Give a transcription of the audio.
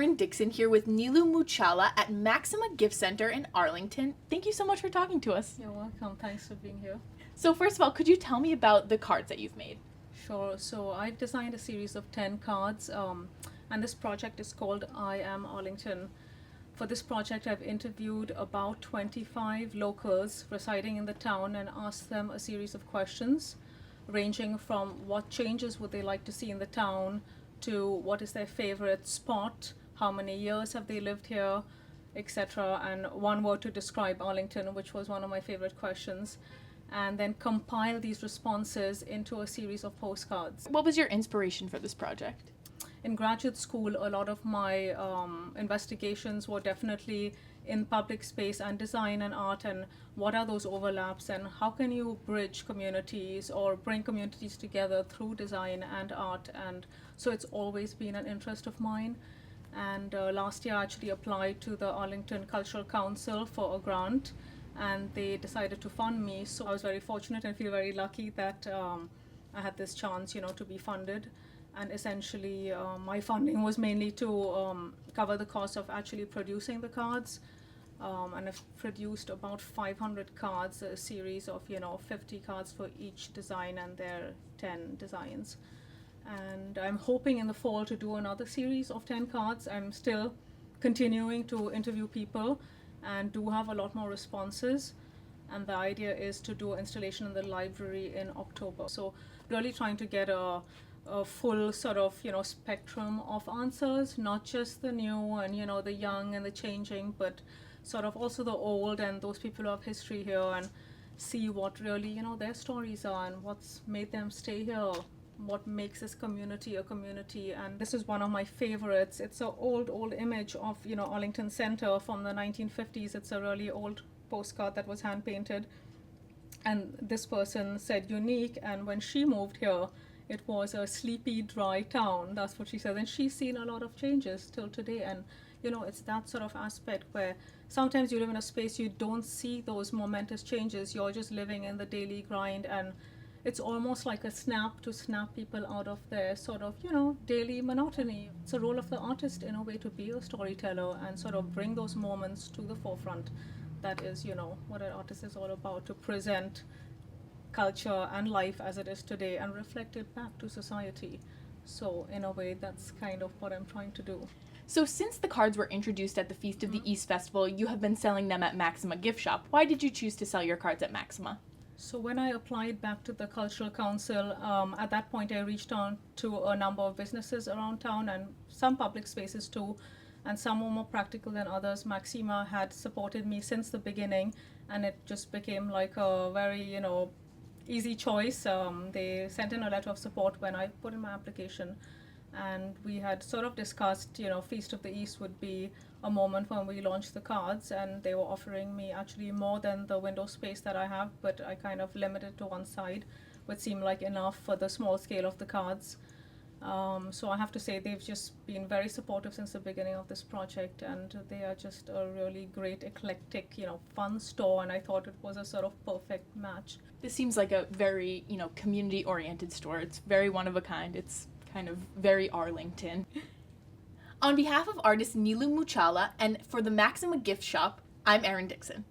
Erin Dixon here with Nilu Muchala at Maxima Gift Center in Arlington. Thank you so much for talking to us. You're welcome. Thanks for being here. So first of all, could you tell me about the cards that you've made? Sure. So I've designed a series of 10 cards, and this project is called I Am Arlington. For this project, I've interviewed about 25 locals residing in the town and asked them a series of questions, ranging from what changes would they like to see in the town, to what is their favorite spot, how many years have they lived here, etc. And one word to describe Arlington, which was one of my favorite questions, and then compile these responses into a series of postcards. What was your inspiration for this project? In graduate school, a lot of my investigations were definitely in public space and design and art, and what are those overlaps and how can you bridge communities or bring communities together through design and art. And so it's always been an interest of mine. And last year I actually applied to the Arlington Cultural Council for a grant, and they decided to fund me. So I was very fortunate and feel very lucky that I had this chance, to be funded. And essentially my funding was mainly to cover the cost of actually producing the cards. And I've produced about 500 cards, a series of 50 cards for each design, and there are 10 designs. And I'm hoping in the fall to do another series of 10 cards. I'm still continuing to interview people and do have a lot more responses. And the idea is to do an installation in the library in October. So really trying to get a full sort of spectrum of answers, not just the new and the young and the changing, but sort of also the old and those people who have history here, and see what really their stories are and what's made them stay here, what makes this community a community. And this is one of my favorites. It's an old image of Arlington Center from the 1950s. It's a really old postcard that was hand painted, and this person said unique, and when she moved here it was a sleepy, dry town. That's what she said. And she's seen a lot of changes till today. And, it's that sort of aspect where sometimes you live in a space, you don't see those momentous changes. You're just living in the daily grind. And it's almost like a snap to snap people out of their sort of, daily monotony. It's a role of the artist in a way to be a storyteller and sort of bring those moments to the forefront. That is, what an artist is all about, to present culture and life as it is today and reflect it back to society. So in a way, that's kind of what I'm trying to do. So since the cards were introduced at the Feast of the East Festival, you have been selling them at Maxima Gift Shop. Why did you choose to sell your cards at Maxima? So when I applied back to the Cultural Council, at that point I reached out to a number of businesses around town and some public spaces too, and some were more practical than others. Maxima had supported me since the beginning, and it just became like a very, easy choice. They sent in a letter of support when I put in my application, and we had sort of discussed, Feast of the East would be a moment when we launched the cards, and they were offering me actually more than the window space that I have, but I kind of limited to one side, which seemed like enough for the small scale of the cards. So I have to say they've just been very supportive since the beginning of this project, and they are just a really great, eclectic, fun store, and I thought it was a sort of perfect match. This seems like a very, community-oriented store. It's very one of a kind. It's kind of very Arlington. On behalf of artist Nilu Muchala and for the Maxima Gift Shop, I'm Erin Dixon.